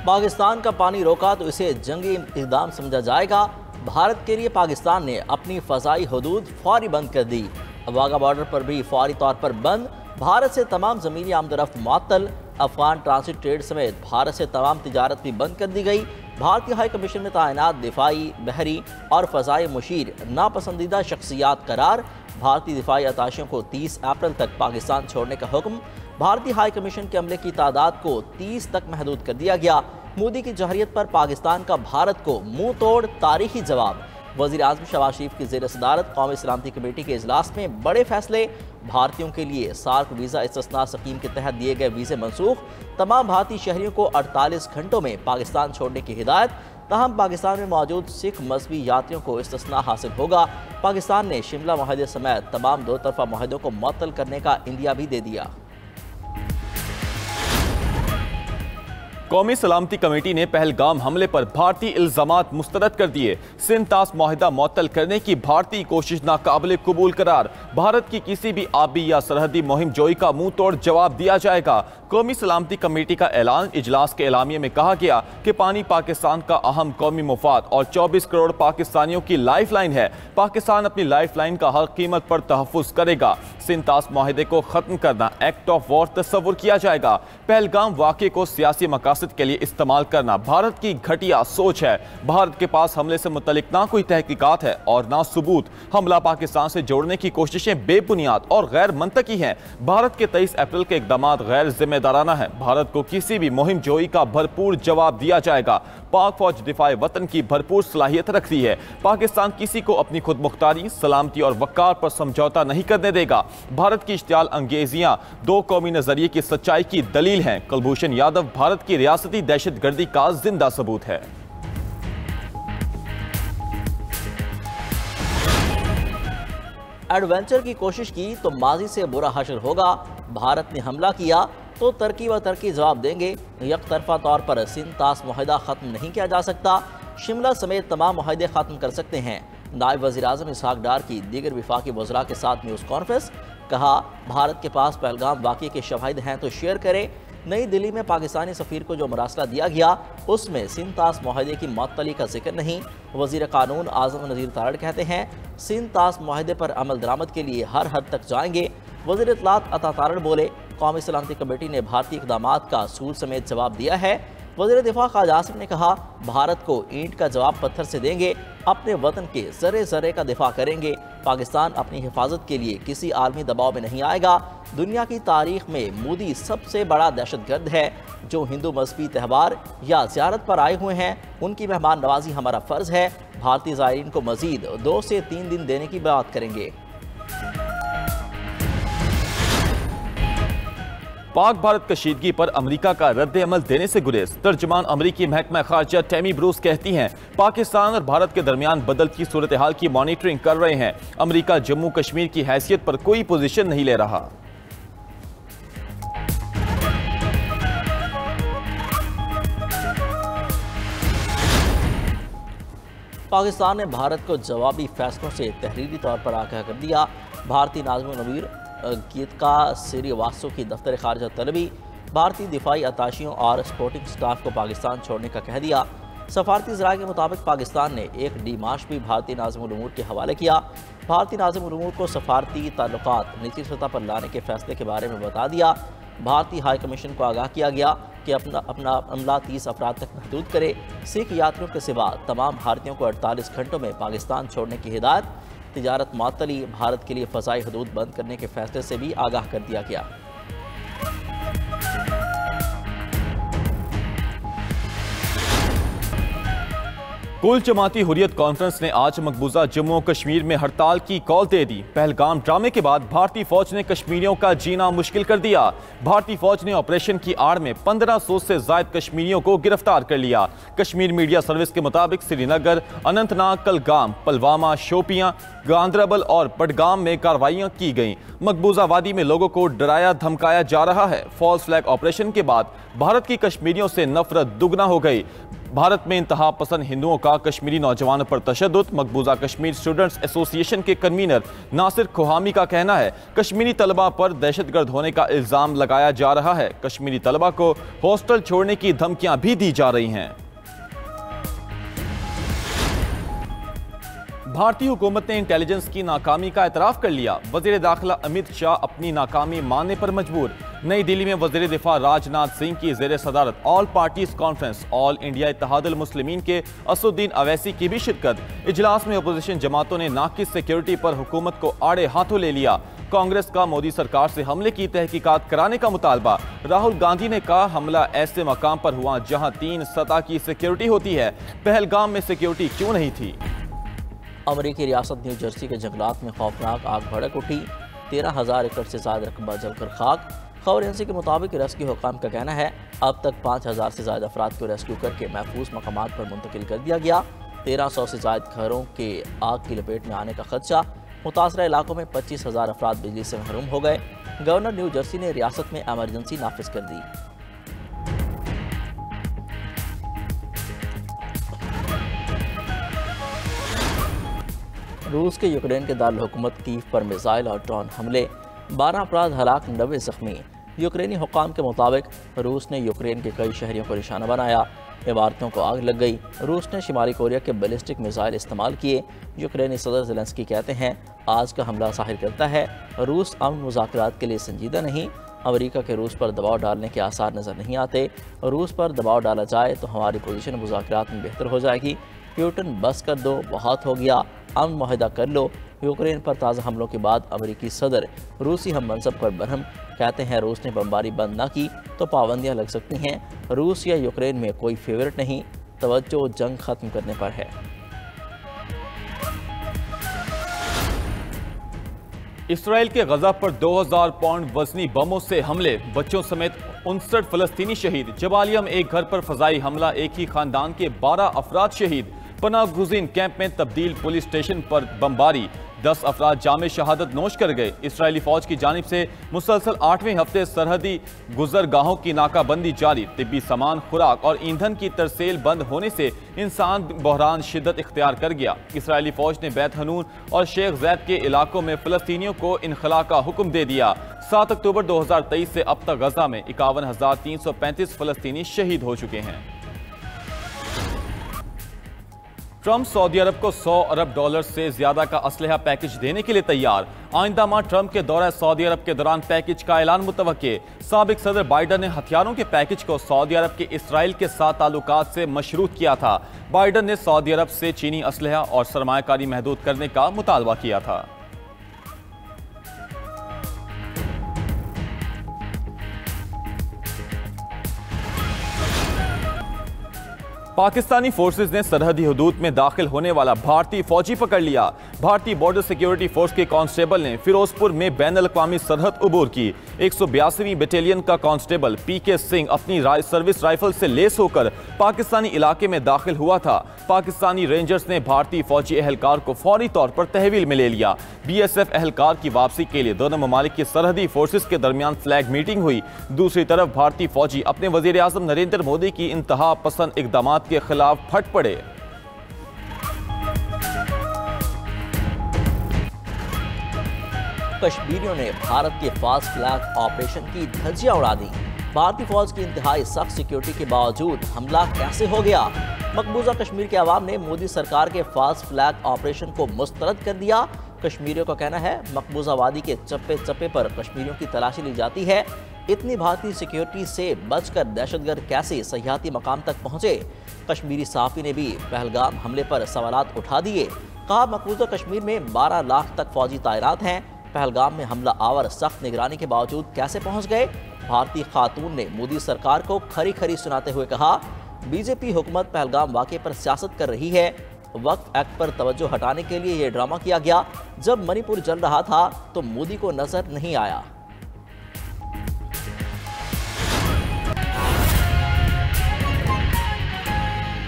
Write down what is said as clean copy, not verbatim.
पाकिस्तान का पानी रोका तो इसे जंगी इक़दाम समझा जाएगा। भारत के लिए पाकिस्तान ने अपनी फ़ज़ाई हदूद फौरी बंद कर दी। वाघा बॉर्डर पर भी फौरी तौर पर बंद। भारत से तमाम ज़मीनी आमदरफ्त मुअत्तल। अफगान ट्रांसिट ट्रेड समेत भारत से तमाम तिजारत भी बंद कर दी गई। भारतीय हाई कमीशन में तैनात दिफाई, बहरी और फ़ज़ाई मुशीर नापसंदीदा शख्सियात करार। भारतीय दिफाई अताशियों को 30 अप्रैल तक पाकिस्तान छोड़ने का हुक्म। भारतीय हाई कमीशन के अमले की तादाद को 30 तक महदूद कर दिया गया। मोदी की जहरियत पर पाकिस्तान का भारत को मुंह तोड़ तारीखी जवाब। वज़ीर आज़म शहबाज शरीफ की ज़ेर सदारत कौमी सलामती कमेटी के इजलास में बड़े फैसले। भारतीयों के लिए सार्क वीज़ा इस्तिस्ना स्कीम के तहत दिए गए वीज़े मनसूख। तमाम भारतीय शहरियों को 48 घंटों में पाकिस्तान छोड़ने की हिदायत। ताहम पाकिस्तान में मौजूद सिख मजहबी यात्रियों को इस्तिस्ना हासिल होगा। पाकिस्तान ने शिमला मुआहदे समेत तमाम दो तरफा मुआहदों को मुअत्तल करने का इंदिया भी दे दिया। कौमी सलामती कमेटी ने पहलगाम हमले पर भारतीय इल्जामात मुस्तरद कर दिए। सिंध तास मुआहिदा मुअत्तल करने की भारतीय कोशिश नाकाबिल कबूल करार। भारत की किसी भी आबी या सरहदी मुहिम जोई का मुंह तोड़ जवाब दिया जाएगा। कौमी सलामती कमेटी का ऐलान। इजलास के एलामिये में कहा गया कि पानी पाकिस्तान का अहम कौमी मुफाद और 24 करोड़ पाकिस्तानियों की लाइफ लाइन है। पाकिस्तान अपनी लाइफ लाइन का हर कीमत पर तहफ़्फ़ुज़ करेगा। सिंध तास मुआहिदे को ख़त्म करना एक्ट ऑफ वॉर तस्वुर किया जाएगा। पहलगाम वाक़े को सियासी मकासद के लिए इस्तेमाल करना भारत की घटिया सोच है। भारत के पास हमले से मुतल्लिक ना कोई तहकीकात है और ना सबूत। हमला पाकिस्तान से जोड़ने की कोशिशें बेबुनियाद और गैर मंतकी हैं। भारत के 23 अप्रैल के इक़दाम गैर जिम्मेदाराना है। भारत को किसी भी मुहिम जोई का भरपूर जवाब दिया जाएगा। पाक फौज दिफाए वतन की भरपूर सलाहियत रखती है। पाकिस्तान किसी को अपनी खुद मुख्तारी, सलामती और वक़ार पर समझौता नहीं करने देगा। भारत की इश्तियाल अंगेजियां दो कौमी नजरिए की सच्चाई की दलील हैं। कुलभूषण यादव भारत की रियासती दहशतगर्दी का जिंदा सबूत है। एडवेंचर की कोशिश की तो माजी से बुरा हशर होगा। भारत ने हमला किया तो तरकी व तरकी जवाब देंगे। एक तरफा तौर पर सिंध तास मुआहिदा ख़त्म नहीं किया जा सकता। शिमला समेत तमाम मुआहिदे ख़त्म कर सकते हैं। नायब वज़ीर आज़म इसहाक डार की दीगर वफाकी वज़रा के साथ न्यूज़ कॉन्फ्रेंस। कहा, भारत के पास पहलगाम वाक़े के शवाहिद हैं तो शेयर करें। नई दिल्ली में पाकिस्तानी सफ़ीर को जो मरासला दिया गया उसमें सिंध तास मुआहिदे की मुअत्तली का जिक्र नहीं। वज़ीर कानून आज़म नज़ीर तारड़ कहते हैं सिंध तास मुआहिदे पर अमल दरामद के लिए हर हद तक जाएंगे। वज़ीर इत्तलात अता तारड़ बोले, कौमी सलामती कमेटी ने भारतीय इक़दामात का सूल समेत जवाब दिया है। वज़ीर दिफा ख्वाजा आसिफ ने कहा, भारत को ईंट का जवाब पत्थर से देंगे। अपने वतन के ज़र्रे ज़र्रे का दिफा करेंगे। पाकिस्तान अपनी हिफाजत के लिए किसी आलमी दबाव में नहीं आएगा। दुनिया की तारीख में मोदी सबसे बड़ा दहशतगर्द है। जो हिंदू मजहबी त्यौहार या ज़ियारत पर आए हुए हैं उनकी मेहमान नवाजी हमारा फ़र्ज़ है। भारतीय ज़ायरीन को मज़ीद 2 से 3 दिन देने की बात करेंगे। पाक भारत कशीदगी पर अमेरिका का रद्द अमल देने से गुरेज। तर्जुमान अमेरिकी महकमा खारजा टैमी ब्रूस कहती हैं पाकिस्तान और भारत के दरमियान बदलती सूरत हाल की मॉनिटरिंग कर रहे हैं। अमेरिका जम्मू कश्मीर की हैसियत पर कोई पोजीशन नहीं ले रहा। पाकिस्तान ने भारत को जवाबी फैसलों से तहरीरी तौर पर आगाह कर दिया। भारतीय नाज़िम नवीर गीतका श्रीवास्तव की दफ्तर खारजा तलबी। भारतीय दिफाई अताशियों और सपोर्टिंग स्टाफ को पाकिस्तान छोड़ने का कह दिया। सफारती ज़राए के मुताबिक पाकिस्तान ने एक डिमाश भी भारतीय नाज़िम उल-उमूर के हवाले किया। भारतीय नाज़िम उल-उमूर को सफारती ताल्लुकात निजी सतह पर लाने के फैसले के बारे में बता दिया। भारतीय हाई कमीशन को आगाह किया गया कि अपना अमला 30 अफराद तक महदूद करे। सिख यात्रियों के सिवा तमाम भारतीयों को 48 घंटों में पाकिस्तान छोड़ने की हिदायत। तिजारत मुअत्तली, भारत के लिए फ़ज़ाई हदूद बंद करने के फैसले से भी आगाह कर दिया गया। कुल जमाती हुर्रियत कॉन्फ्रेंस ने आज मकबूजा जम्मू कश्मीर में हड़ताल की कॉल दे दी। पहलगाम ड्रामे के बाद भारतीय फौज ने कश्मीरियों का जीना मुश्किल कर दिया। भारतीय फौज ने ऑपरेशन की आड़ में 1500 से ज्यादा कश्मीरियों को गिरफ्तार कर लिया। कश्मीर मीडिया सर्विस के मुताबिक श्रीनगर, अनंतनाग, कलगाम, पुलवामा, शोपियां, गांदरबल और बडगाम में कार्रवाइयां की गईं। मकबूजा वादी में लोगों को डराया धमकाया जा रहा है। फॉल्स फ्लैग ऑपरेशन के बाद भारत की कश्मीरियों से नफरत दुगना हो गई। भारत में इंतहा पसंद हिंदुओं का कश्मीरी नौजवानों पर तशद्दुद। मकबूजा कश्मीर स्टूडेंट्स एसोसिएशन के कन्वीनर नासिर खोहामी का कहना है, कश्मीरी तलबा पर दहशतगर्द होने का इल्जाम लगाया जा रहा है। कश्मीरी तलबा को हॉस्टल छोड़ने की धमकियां भी दी जा रही हैं। भारतीय हुकूमत ने इंटेलिजेंस की नाकामी का एतराफ़ कर लिया। वज़ीर दाखिला अमित शाह अपनी नाकामी मानने पर मजबूर। नई दिल्ली में वज़ीर दिफा राजनाथ सिंह की ज़ेर सदारत all parties conference all India Ittehadul Muslimeen के असदुद्दीन अवैसी की भी शिरकत। इजलास में अपोजिशन जमातों ने नाकिस सिक्योरिटी पर हुकूमत को आड़े हाथों ले लिया। कांग्रेस का मोदी सरकार से हमले की तहकीकात कराने का मुतालबा। राहुल गांधी ने कहा, हमला ऐसे मकाम पर हुआ जहां 3 सतह की सिक्योरिटी होती है, पहलगाम में सिक्योरिटी क्यों नहीं थी। अमरीकी रियासत न्यू जर्सी के जंगलात में खौफनाक आग भड़क उठी। 13,000 एकड़ से ज्यादा रकबा जलकर खाक। खबर एजेंसी के मुताबिक रेस्क्यू हुकाम का कहना है, अब तक 5,000 से ज्यादा अफराद को रेस्क्यू करके महफूज मकामात पर मुंतकिल कर दिया गया। 1300 से ज्यादा घरों के आग की लपेट में आने का खदशा। मुतासरा इलाकों में 25,000 अफराद बिजली से महरूम हो गए। गवर्नर न्यू जर्सी ने रियासत में एमरजेंसी नाफिज कर दी। रूस के यूक्रेन के दारुल हुकूमत कीव पर मिसाइल और ड्रोन हमले, 12 अफराद हलाक, 90 जख्मी। यूक्रेनी हुकाम के मुताबिक रूस ने यूक्रेन के कई शहरों को निशाना बनाया। इमारतों को आग लग गई। रूस ने शुमाली कोरिया के बैलिस्टिक मिसाइल इस्तेमाल किए। यूक्रेनी सदर ज़ेलेंस्की कहते हैं, आज का हमला ज़ाहिर करता है रूस अमन मुज़ाकरात के लिए संजीदा नहीं। अमेरिका के रूस पर दबाव डालने के आसार नज़र नहीं आते। रूस पर दबाव डाला जाए तो हमारी पोजीशन मुज़ाकरात में बेहतर हो जाएगी। प्यूटन बस कर दो, बहुत हो गया, अमन मुआहदा कर लो। यूक्रेन पर ताज़ा हमलों के बाद अमेरिकी सदर रूसी हम मनसब पर बरहम, कहते हैं रूस ने बमबारी बंद ना की तो पाबंदियां लग सकती हैं। रूस या यूक्रेन में कोई फेवरेट नहीं, तवज्जो जंग खत्म करने पर है। इसराइल के गजा पर 2000 पाउंड वजनी बमों से हमले, बच्चों समेत 59 फलस्तीनी शहीद। जबालिया में एक घर पर फजाई हमला, एक ही खानदान के 12 अफराद शहीद। पनाह गुज़ीन कैंप में तब्दील पुलिस स्टेशन पर बमबारी, 10 अफराद जामे शहादत नोश कर गए। इसराइली फौज की जानिब से मुसलसल 8वें हफ्ते सरहदी गुजरगाहों की नाकाबंदी जारी। तिब्बी सामान, खुराक और ईंधन की तरसेल बंद होने से इंसान बहरान शिद्दत इख्तियार कर गया। इसराइली फौज ने बैत हनून और शेख जैद के इलाकों में फ़लस्तीनियों को इनखला का हुक्म दे दिया। 7 अक्टूबर 2023 से अब तक गजा में 51,335 फ़लस्तीनी शहीद हो चुके हैं। ट्रंप सऊदी अरब को $100 अरब से ज्यादा का असलहा पैकेज देने के लिए तैयार। आइंदा माह ट्रंप के दौरा सऊदी अरब के दौरान पैकेज का ऐलान मुतवक्के। साबिक सदर बाइडन ने हथियारों के पैकेज को सऊदी अरब के इसराइल के साथ ताल्लुकात से मशरूत किया था। बाइडन ने सऊदी अरब से चीनी असलहा और सरमायाकारी महदूद करने का मुतालबा किया था। पाकिस्तानी फोर्सेज ने सरहदी हदूद में दाखिल होने वाला भारतीय फौजी पकड़ लिया। भारतीय बॉर्डर सिक्योरिटी फोर्स के कांस्टेबल ने फिरोजपुर में बैनुल-अक़वामी सरहद उबूर की। 182वीं बटालियन का कांस्टेबल पीके सिंह अपनी सर्विस राइफल से लेस होकर पाकिस्तानी इलाके में दाखिल हुआ था। पाकिस्तानी रेंजर्स ने भारतीय फौजी एहलकार को फौरी तौर पर तहवील में ले लिया। बीएसएफ एहलकार की वापसी के लिए दोनों ममालिक की सरहदी फोर्सेज के दरमियान फ्लैग मीटिंग हुई। दूसरी तरफ भारतीय फौजी अपने वजीर आज़म नरेंद्र मोदी की इंतहा पसंद इक़दामात के खिलाफ फट पड़े। कश्मीरियों ने भारत के फास्ट फ्लैग ऑपरेशन की धज्जियां उड़ा दी। भारतीय फौज की इंतहाई सख्त सिक्योरिटी के बावजूद हमला कैसे हो गया? मकबूजा कश्मीर के अवाम ने मोदी सरकार के फास्ट फ्लैग ऑपरेशन को मुस्तरद कर दिया। कश्मीरियों का कहना है, मकबूजा वादी के चप्पे चप्पे पर कश्मीरियों की तलाशी ली जाती है। इतनी भारतीय सिक्योरिटी से बचकर दहशतगर्द कैसे सयाहती मकाम तक पहुंचे? कश्मीरी सहाफ़ी ने भी पहलगाम हमले पर सवालात उठा दिए। कहा, मकबूजा कश्मीर में 12 लाख तक फौजी तैनात हैं। पहलगाम में हमला आवर सख्त निगरानी के बावजूद कैसे पहुंच गए? भारतीय खातून ने मोदी सरकार को खरी खरी सुनाते हुए कहा, बीजेपी हुकूमत पहलगाम वाक़े पर सियासत कर रही है। वक्फ एक्ट पर तवज्जो हटाने के लिए यह ड्रामा किया गया। जब मणिपुर जल रहा था तो मोदी को नजर नहीं आया।